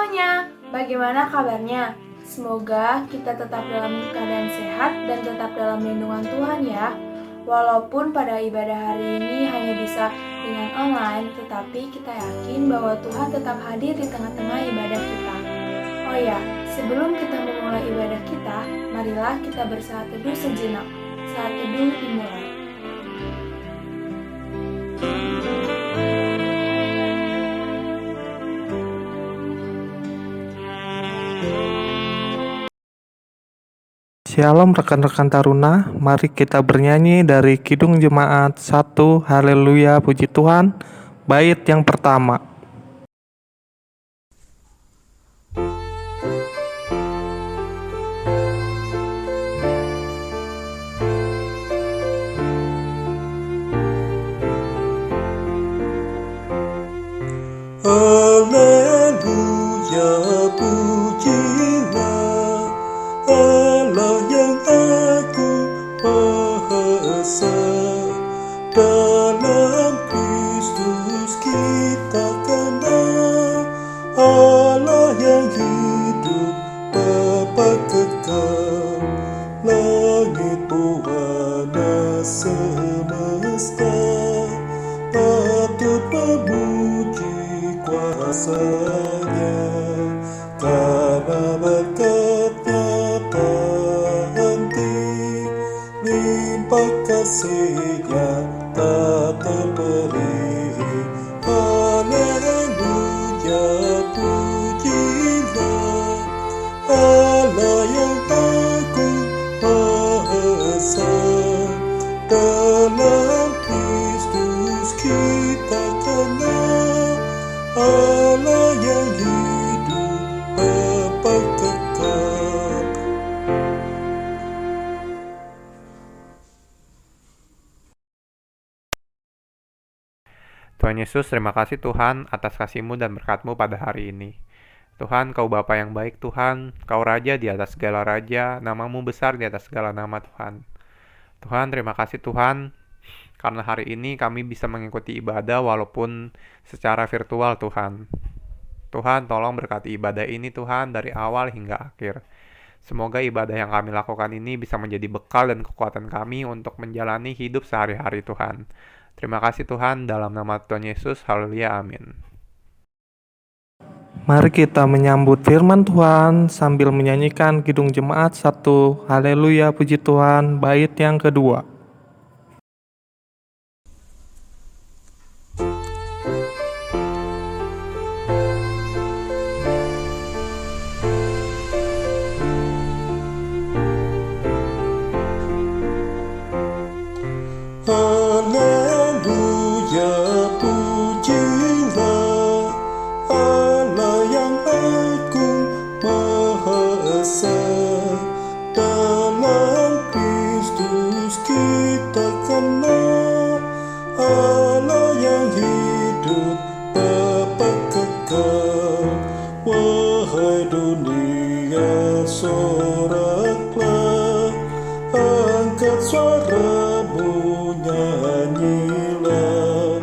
semuanya, bagaimana kabarnya? Semoga kita tetap dalam keadaan sehat dan tetap dalam lindungan Tuhan ya. Walaupun pada ibadah hari ini hanya bisa dengan online, tetapi kita yakin bahwa Tuhan tetap hadir di tengah-tengah ibadah kita. Oh ya, sebelum kita memulai ibadah kita, marilah kita bersaat teduh sejenak. Saat teduh dimulai. Shalom rekan-rekan Taruna, mari kita bernyanyi dari Kidung Jemaat 1, Haleluya Puji Tuhan, bait yang pertama. Haleluya pujilah Allah yang agung perkasa. Dalam Kristus kita kenal Allah yang hidup Bapa kekal. Langit pewarna semesta patut memuji kuasanya, karena berkatnya tak henti, limpah kasihnya tak terberi. Haleluya pujilah Allah yang agung perkasa. Dalam Kristus kita kenal Allah yang hidup Bapa kekal. Tuhan Yesus, terima kasih Tuhan atas kasih-Mu dan berkat-Mu pada hari ini. Tuhan, Kau Bapa yang baik Tuhan, Kau Raja di atas segala raja, nama-Mu besar di atas segala nama Tuhan. Tuhan, terima kasih Tuhan, karena hari ini kami bisa mengikuti ibadah walaupun secara virtual Tuhan. Tuhan, tolong berkati ibadah ini Tuhan dari awal hingga akhir. Semoga ibadah yang kami lakukan ini bisa menjadi bekal dan kekuatan kami untuk menjalani hidup sehari-hari Tuhan. Terima kasih Tuhan, dalam nama Tuhan Yesus, haleluya, amin. Mari kita menyambut firman Tuhan sambil menyanyikan Kidung Jemaat 1, Haleluya Puji Tuhan, bait yang kedua. Haleluya pujilah Allah yang agung perkasa. Dalam Kristus kita kenal Allah yang hidup Bapa kekal. Wahai dunia soraklah, angkat suaramu nyanyilah,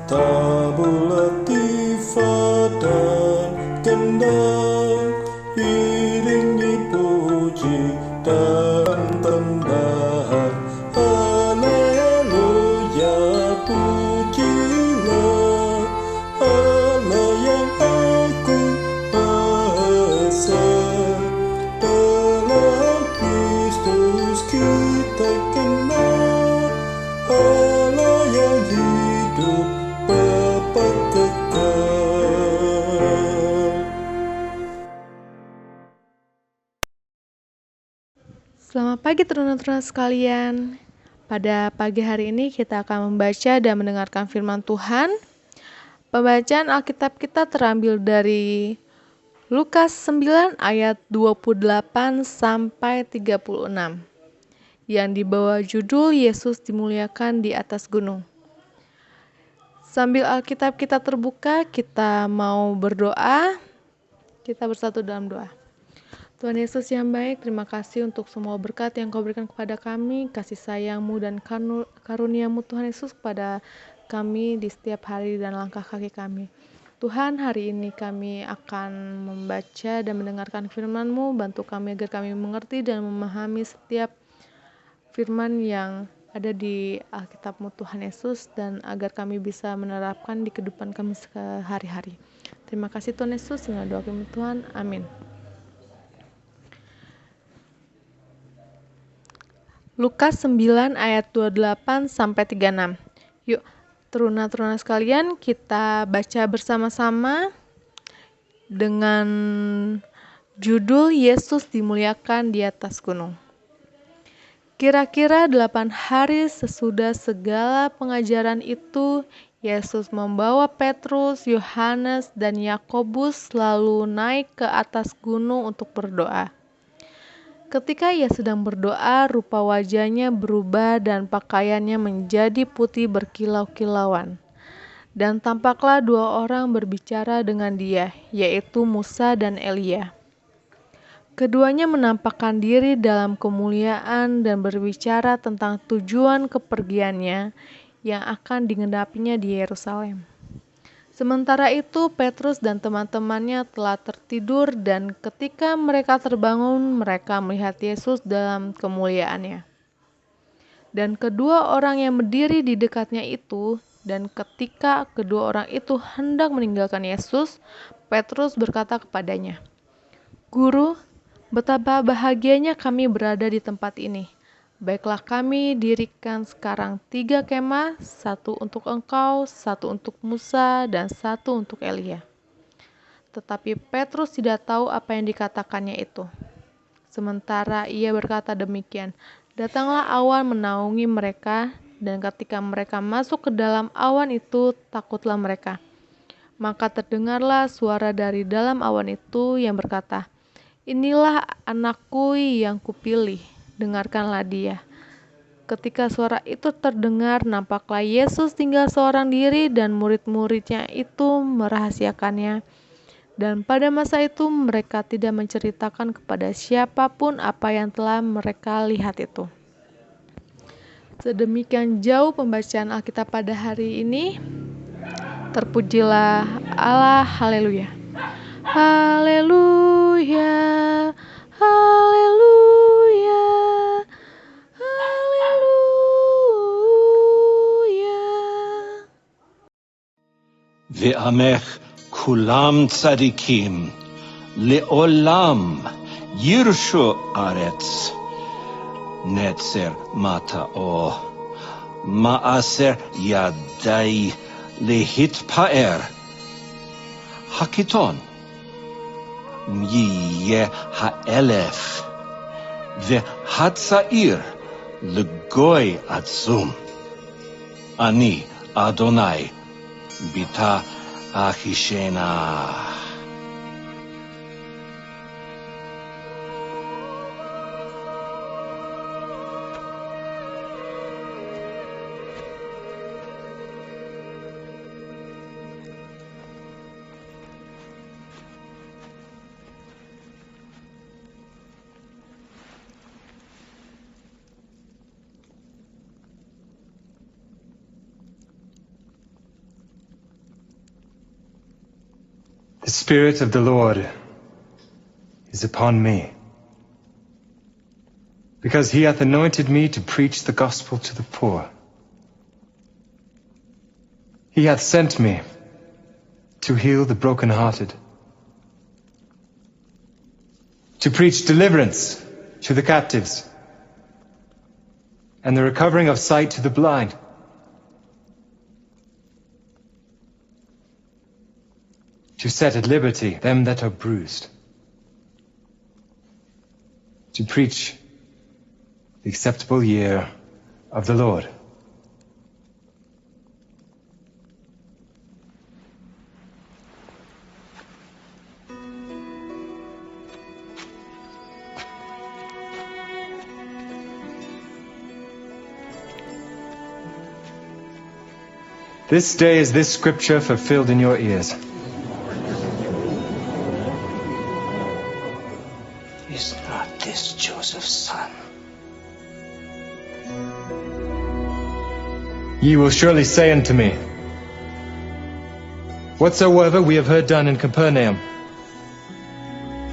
tabul latifah dan gendang, iringi puji dan tembang. Haleluya pujilah Allah yang agung perkasa. Dalam Kristus kita kenal Allah yang hidup Bapa kekal. Selamat pagi teruna-teruna sekalian. Pada pagi hari ini kita akan membaca dan mendengarkan firman Tuhan. Pembacaan Alkitab kita terambil dari Lukas 9 ayat 28 sampai 36 yang dibawa judul Yesus dimuliakan di atas gunung. Sambil Alkitab kita terbuka, kita mau berdoa. Kita bersatu dalam doa. Tuhan Yesus yang baik, terima kasih untuk semua berkat yang Kau berikan kepada kami, kasih sayang-Mu dan karunia-Mu Tuhan Yesus kepada kami di setiap hari dan langkah kaki kami. Tuhan, hari ini kami akan membaca dan mendengarkan firman-Mu. Bantu kami agar kami mengerti dan memahami setiap firman yang ada di Alkitab-Mu Tuhan Yesus, dan agar kami bisa menerapkan di kehidupan kami sehari-hari. Terima kasih Tuhan Yesus, dengan doa kami Tuhan, amin. Lukas 9 ayat 28-36. Yuk, teruna-teruna sekalian, kita baca bersama-sama dengan judul Yesus dimuliakan di atas gunung. Kira-kira 8 hari sesudah segala pengajaran itu, Yesus membawa Petrus, Yohanes, dan Yakobus lalu naik ke atas gunung untuk berdoa. Ketika ia sedang berdoa, rupa wajahnya berubah dan pakaiannya menjadi putih berkilau-kilauan. Dan tampaklah 2 orang berbicara dengan dia, yaitu Musa dan Elia. Keduanya menampakkan diri dalam kemuliaan dan berbicara tentang tujuan kepergiannya yang akan digenapinya di Yerusalem. Sementara itu, Petrus dan teman-temannya telah tertidur, dan ketika mereka terbangun, mereka melihat Yesus dalam kemuliaannya. Dan kedua orang yang berdiri di dekatnya itu, dan ketika kedua orang itu hendak meninggalkan Yesus, Petrus berkata kepadanya, "Guru, betapa bahagianya kami berada di tempat ini. Baiklah, kami dirikan sekarang 3 kemah, 1 untuk engkau, 1 untuk Musa, dan 1 untuk Elia." Tetapi Petrus tidak tahu apa yang dikatakannya itu. Sementara ia berkata demikian, datanglah awan menaungi mereka, dan ketika mereka masuk ke dalam awan itu, takutlah mereka. Maka terdengarlah suara dari dalam awan itu yang berkata, "Inilah anakku yang kupilih, dengarkanlah dia." Ketika suara itu terdengar, nampaklah Yesus tinggal seorang diri dan murid-muridnya itu merahasiakannya. Dan pada masa itu mereka tidak menceritakan kepada siapapun apa yang telah mereka lihat itu. Sedemikian jauh pembacaan Alkitab pada hari ini. Terpujilah Allah, haleluya. Haleluya, haleluya, haleluya. Ve'amech kulam tzadikim le'olam yirshu aretz netzer mata'o ma'aser yadai lehitpa'er hakiton יהיה האלף והצעיר לגוי עצום. אני אדוני ביתה אחישנה. The Spirit of the Lord is upon me, because he hath anointed me to preach the gospel to the poor. He hath sent me to heal the brokenhearted, to preach deliverance to the captives, and the recovering of sight to the blind, to set at liberty them that are bruised, to preach the acceptable year of the Lord. This day is this scripture fulfilled in your ears. Is not this Joseph's son? Ye will surely say unto me, Whatsoever we have heard done in Capernaum,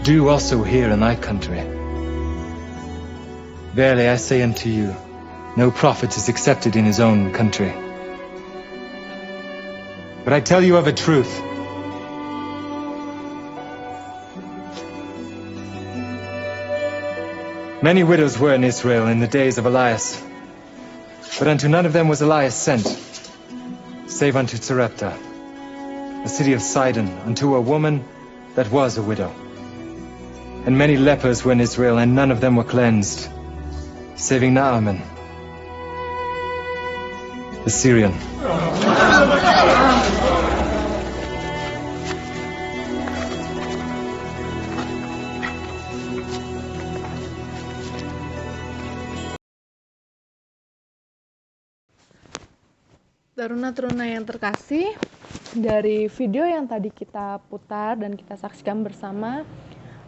do also here in thy country. Verily I say unto you, no prophet is accepted in his own country. But I tell you of a truth, many widows were in Israel in the days of Elias, but unto none of them was Elias sent, save unto Sarepta, a city of Sidon, unto a woman that was a widow. And many lepers were in Israel, and none of them were cleansed, saving Naaman, the Syrian. Taruna-taruna yang terkasih, dari video yang tadi kita putar dan kita saksikan bersama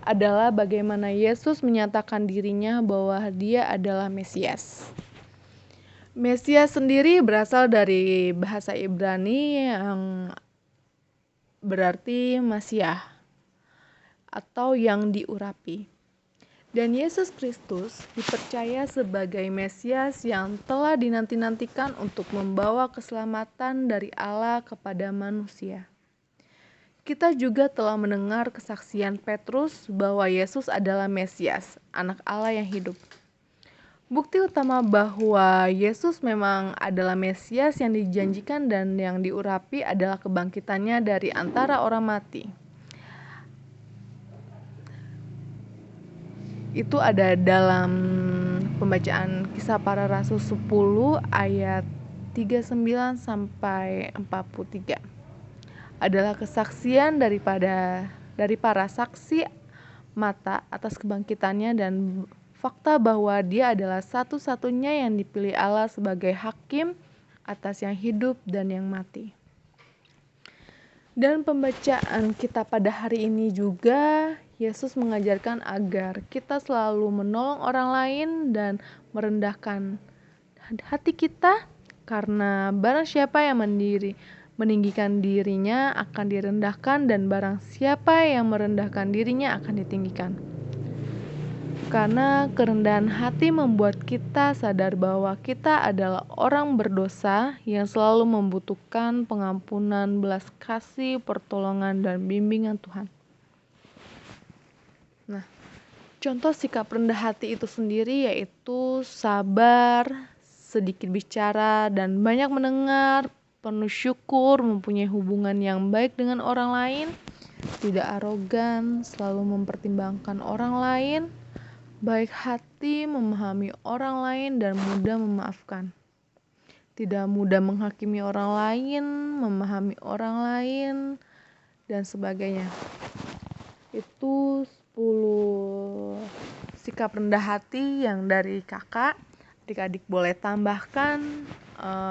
adalah bagaimana Yesus menyatakan dirinya bahwa dia adalah Mesias. Mesias sendiri berasal dari bahasa Ibrani yang berarti Masiah atau yang diurapi. Dan Yesus Kristus dipercaya sebagai Mesias yang telah dinanti-nantikan untuk membawa keselamatan dari Allah kepada manusia. Kita juga telah mendengar kesaksian Petrus bahwa Yesus adalah Mesias, anak Allah yang hidup. Bukti utama bahwa Yesus memang adalah Mesias yang dijanjikan dan yang diurapi adalah kebangkitannya dari antara orang mati. Itu ada dalam pembacaan Kisah Para Rasul 10 ayat 39 sampai 43. Adalah kesaksian dari para saksi mata atas kebangkitannya dan fakta bahwa dia adalah satu-satunya yang dipilih Allah sebagai hakim atas yang hidup dan yang mati. Dan pembacaan kita pada hari ini juga Yesus mengajarkan agar kita selalu menolong orang lain dan merendahkan hati kita, karena barang siapa yang meninggikan dirinya akan direndahkan, dan barang siapa yang merendahkan dirinya akan ditinggikan. Karena kerendahan hati membuat kita sadar bahwa kita adalah orang berdosa yang selalu membutuhkan pengampunan, belas kasih, pertolongan, dan bimbingan Tuhan. Nah, contoh sikap rendah hati itu sendiri yaitu sabar, sedikit bicara, dan banyak mendengar, penuh syukur, mempunyai hubungan yang baik dengan orang lain, tidak arogan, selalu mempertimbangkan orang lain, baik hati, memahami orang lain, dan mudah memaafkan. Tidak mudah menghakimi orang lain, memahami orang lain, dan sebagainya. Itu 10 sikap rendah hati yang dari kakak. Adik-adik boleh tambahkan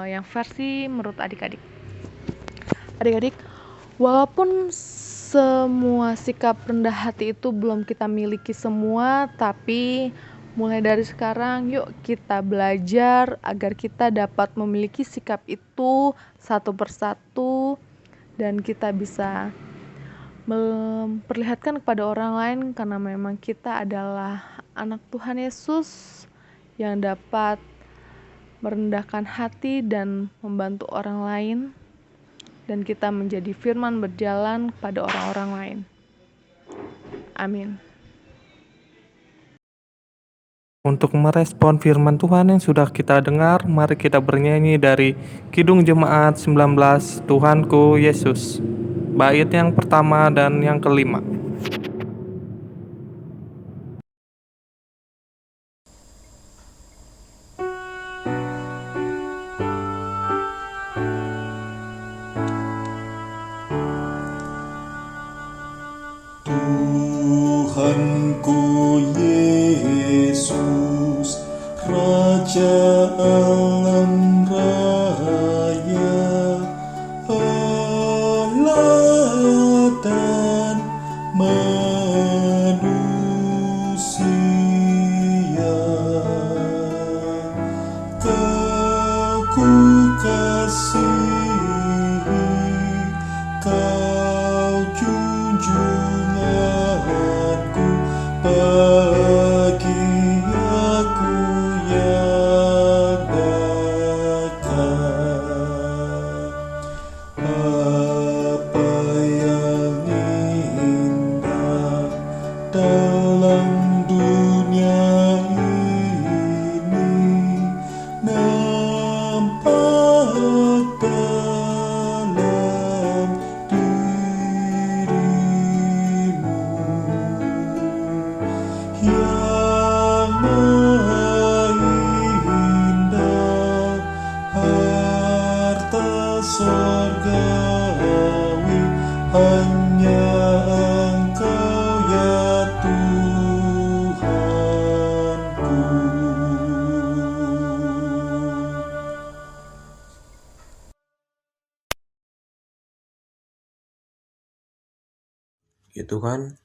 yang versi menurut adik-adik. Adik-adik, walaupun semua sikap rendah hati itu belum kita miliki semua, tapi mulai dari sekarang yuk kita belajar agar kita dapat memiliki sikap itu satu persatu, dan kita bisa memperlihatkan kepada orang lain karena memang kita adalah anak Tuhan Yesus yang dapat merendahkan hati dan membantu orang lain, dan kita menjadi firman berjalan kepada orang-orang lain. Amin. Untuk merespon firman Tuhan yang sudah kita dengar, mari kita bernyanyi dari Kidung Jemaat 19, Tuhanku Yesus. Bait yang pertama dan yang kelima. Tuhanku Yesus, Raja alam raya, Allah dan manusia, Kau ku kasihi, dalam dunia ini nampak dalam dirimu yang indah, harta sorgawi hanya Engkau ya Tuhanku. Ya Tuhan,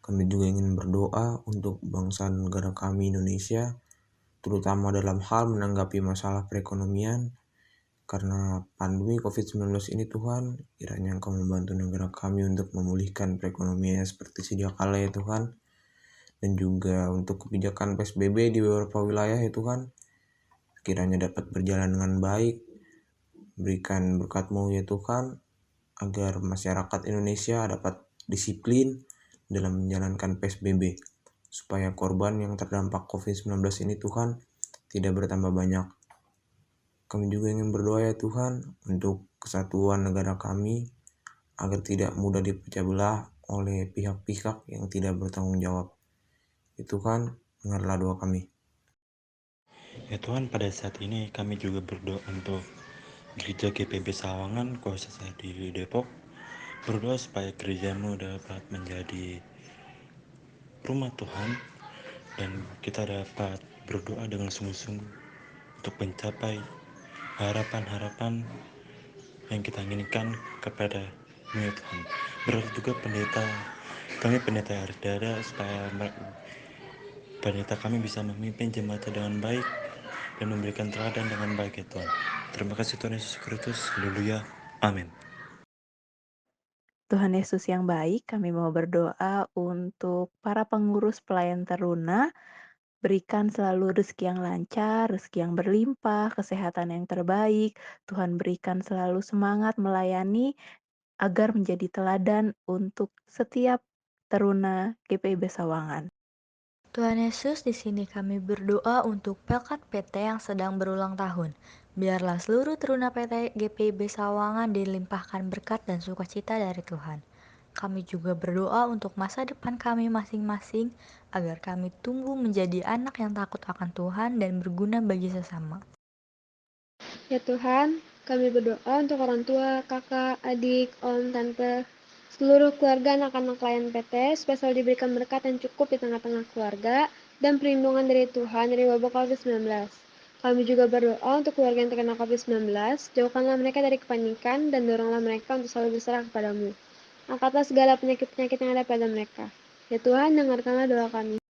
kami juga ingin berdoa untuk bangsa dan negara kami Indonesia, terutama dalam hal menanggapi masalah perekonomian. Karena pandemi COVID-19 ini Tuhan, kiranya Engkau membantu negara kami untuk memulihkan perekonomiannya seperti sedia kala ya Tuhan. Dan juga untuk kebijakan PSBB di beberapa wilayah ya Tuhan, kiranya dapat berjalan dengan baik. Berikan berkat-Mu ya Tuhan, agar masyarakat Indonesia dapat disiplin dalam menjalankan PSBB, supaya korban yang terdampak COVID-19 ini Tuhan tidak bertambah banyak. Kami juga ingin berdoa ya Tuhan untuk kesatuan negara kami agar tidak mudah dipecah belah oleh pihak-pihak yang tidak bertanggung jawab. Ya Tuhan, dengarlah doa kami. Ya Tuhan, pada saat ini kami juga berdoa untuk Gereja GPB Sawangan, khususnya di Depok. Berdoa supaya gerejamu dapat menjadi rumah Tuhan, dan kita dapat berdoa dengan sungguh-sungguh untuk mencapai harapan-harapan yang kita inginkan kepada ya Tuhan. Berdoa juga kami pendeta Ardada, supaya pendeta kami bisa memimpin jemaat dengan baik dan memberikan teladan dengan baik ya Tuhan. Terima kasih Tuhan Yesus Kristus. Haleluya. Amin. Tuhan Yesus yang baik, kami mau berdoa untuk para pengurus pelayan teruna. Berikan selalu rezeki yang lancar, rezeki yang berlimpah, kesehatan yang terbaik. Tuhan berikan selalu semangat melayani agar menjadi teladan untuk setiap teruna GPIB Sawangan. Tuhan Yesus, di sini kami berdoa untuk Pelkat PT yang sedang berulang tahun. Biarlah seluruh teruna PT GPIB Sawangan dilimpahkan berkat dan sukacita dari Tuhan. Kami juga berdoa untuk masa depan kami masing-masing, agar kami tumbuh menjadi anak yang takut akan Tuhan dan berguna bagi sesama. Ya Tuhan, kami berdoa untuk orang tua, kakak, adik, om, tante, seluruh keluarga anak-anak klien PT, supaya selalu diberikan berkat yang cukup di tengah-tengah keluarga, dan perlindungan dari Tuhan dari wabah COVID-19. Kami juga berdoa untuk keluarga yang terkena COVID-19, jauhkanlah mereka dari kepanikan, dan doronglah mereka untuk selalu berserah kepadamu. Angkatlah segala penyakit-penyakit yang ada pada mereka. Ya Tuhan, dengarkanlah doa kami.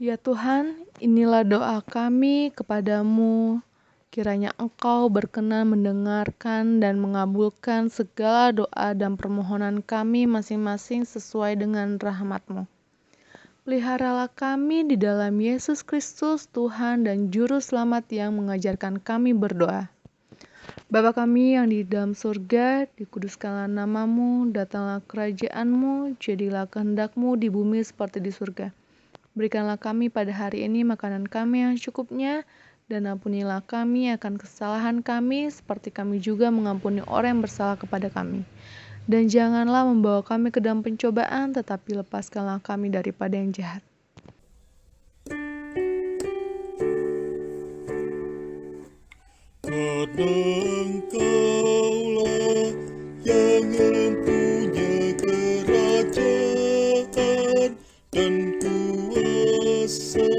Ya Tuhan, inilah doa kami kepadamu. Kiranya Engkau berkenan mendengarkan dan mengabulkan segala doa dan permohonan kami masing-masing sesuai dengan rahmat-Mu. Peliharalah kami di dalam Yesus Kristus, Tuhan dan Juru Selamat yang mengajarkan kami berdoa. Bapa kami yang di dalam surga, dikuduskanlah nama-Mu, datanglah kerajaan-Mu, jadilah kehendak-Mu di bumi seperti di surga. Berikanlah kami pada hari ini makanan kami yang cukupnya, dan ampunilah kami akan kesalahan kami, seperti kami juga mengampuni orang yang bersalah kepada kami. Dan janganlah membawa kami ke dalam pencobaan, tetapi lepaskanlah kami daripada yang jahat. Karena Engkaulah yang mempunyai kerajaan dan kuasa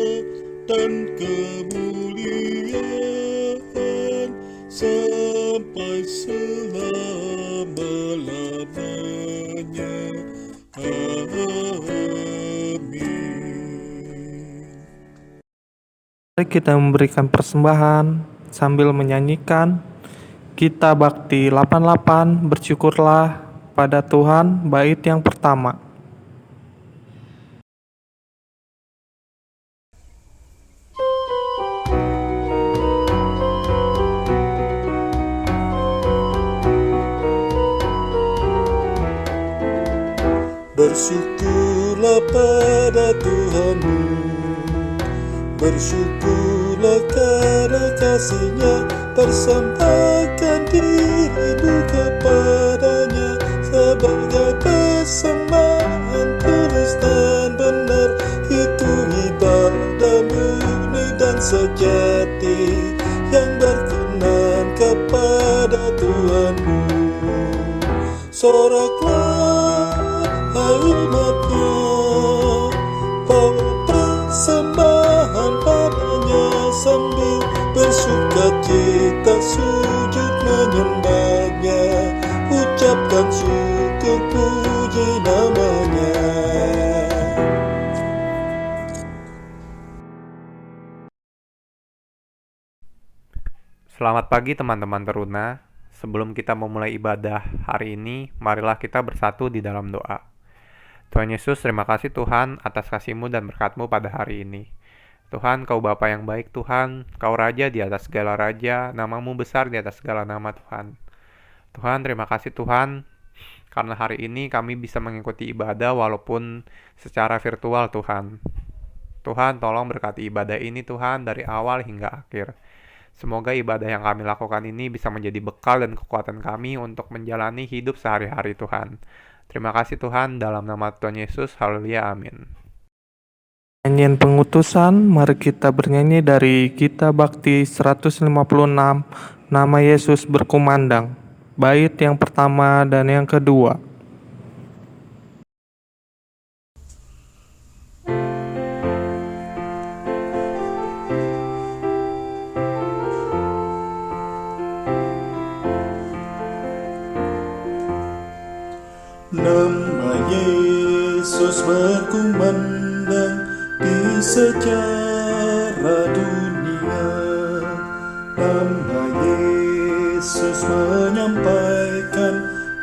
dan kemuliaan sampai selama-lamanya. Amin. Mari kita memberikan persembahan sambil menyanyikan Kita Bakti 88, Bersyukurlah pada Tuhan, bait yang pertama. Bersyukurlah pada Tuhanmu, bersyukurlah karena kasih-Nya, persembahkan dirimu kepadanya sebagai persembahan tulus dan benar. Itu ibadah murni dan sejati yang berkenan kepada Tuhanmu. Soraklah hai umatnya, bawa persembahan padanya sambil bersukacita sujud menyembahnya, ucapkan syukur puji namanya. Selamat pagi teman-teman teruna. Sebelum kita memulai ibadah hari ini, marilah kita bersatu di dalam doa. Tuhan Yesus, terima kasih Tuhan atas kasih-Mu dan berkat-Mu pada hari ini. Tuhan, Kau Bapa yang baik Tuhan, Kau Raja di atas segala raja, nama-Mu besar di atas segala nama Tuhan. Tuhan, terima kasih Tuhan, karena hari ini kami bisa mengikuti ibadah walaupun secara virtual Tuhan. Tuhan, tolong berkati ibadah ini Tuhan dari awal hingga akhir. Semoga ibadah yang kami lakukan ini bisa menjadi bekal dan kekuatan kami untuk menjalani hidup sehari-hari Tuhan. Terima kasih Tuhan, dalam nama Tuhan Yesus, haleluya, amin. Nyanyian pengutusan, mari kita bernyanyi dari Gita Bakti 156, Nama Yesus Berkumandang, bait yang pertama dan yang kedua. Nama Yesus berkumandang di sejarah dunia. Nama Yesus menyampaikan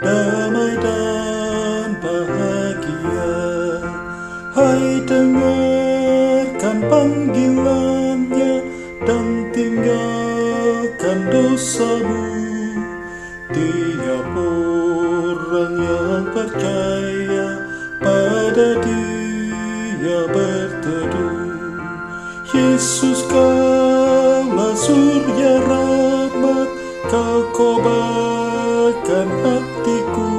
damai dan bahagia. Hai, dengarkan panggilannya dan tinggalkan dosamu. Tiap orang yang percaya pada Dia berteduh. Yesus, Kaulah surya rahmat, Kau kobarkan hatiku.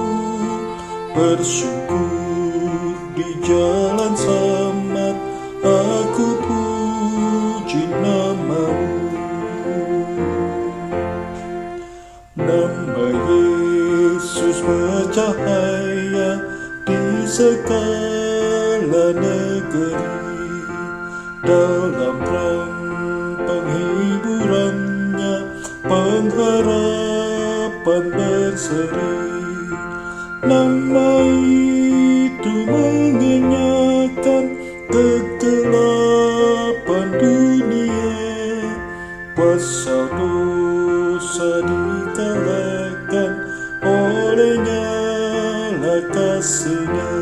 Bersyukur di jalan selamat, aku puji nama-Mu. Nama Yesus bercahaya di segala negeri. Dalam terang penghiburannya, pengharapan berseri. Nama itu mengenyahkan kegelapan dunia. Kuasa dosa dikalahkan, olehnya lah kasih-Nya.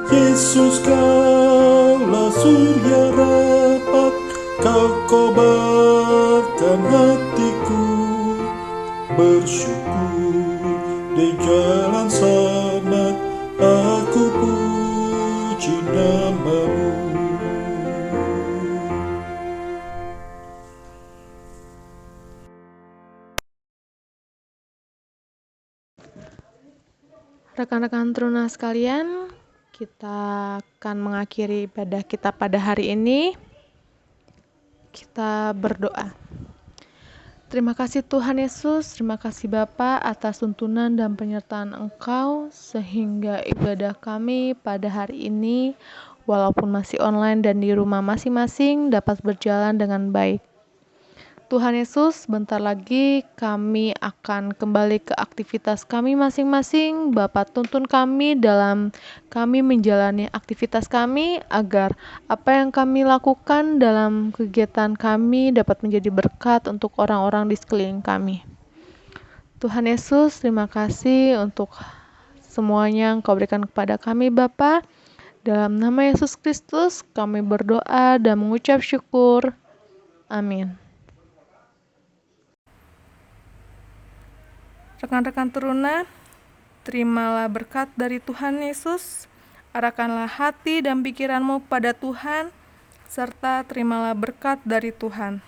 Yesus, Kaulah surya rahmat, Kau kobarkan hatiku. Bersyukur di jalan selamat, aku puji nama-Mu. Rekan-rekan teruna sekalian, kita akan mengakhiri ibadah kita pada hari ini. Kita berdoa. Terima kasih Tuhan Yesus, terima kasih Bapa atas tuntunan dan penyertaan Engkau sehingga ibadah kami pada hari ini walaupun masih online dan di rumah masing-masing dapat berjalan dengan baik. Tuhan Yesus, bentar lagi kami akan kembali ke aktivitas kami masing-masing. Bapa, tuntun kami dalam kami menjalani aktivitas kami agar apa yang kami lakukan dalam kegiatan kami dapat menjadi berkat untuk orang-orang di sekeliling kami. Tuhan Yesus, terima kasih untuk semuanya yang Kau berikan kepada kami Bapa. Dalam nama Yesus Kristus kami berdoa dan mengucap syukur. Amin. Rekan-rekan teruna, Terimalah berkat dari Tuhan Yesus, arahkanlah hati dan pikiranmu pada Tuhan, serta terimalah berkat dari Tuhan.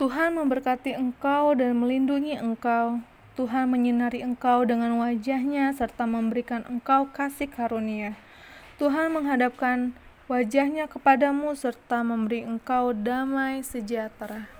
Tuhan memberkati engkau dan melindungi engkau. Tuhan menyinari engkau dengan wajah-Nya serta memberikan engkau kasih karunia. Tuhan menghadapkan wajah-Nya kepadamu serta memberi engkau damai sejahtera.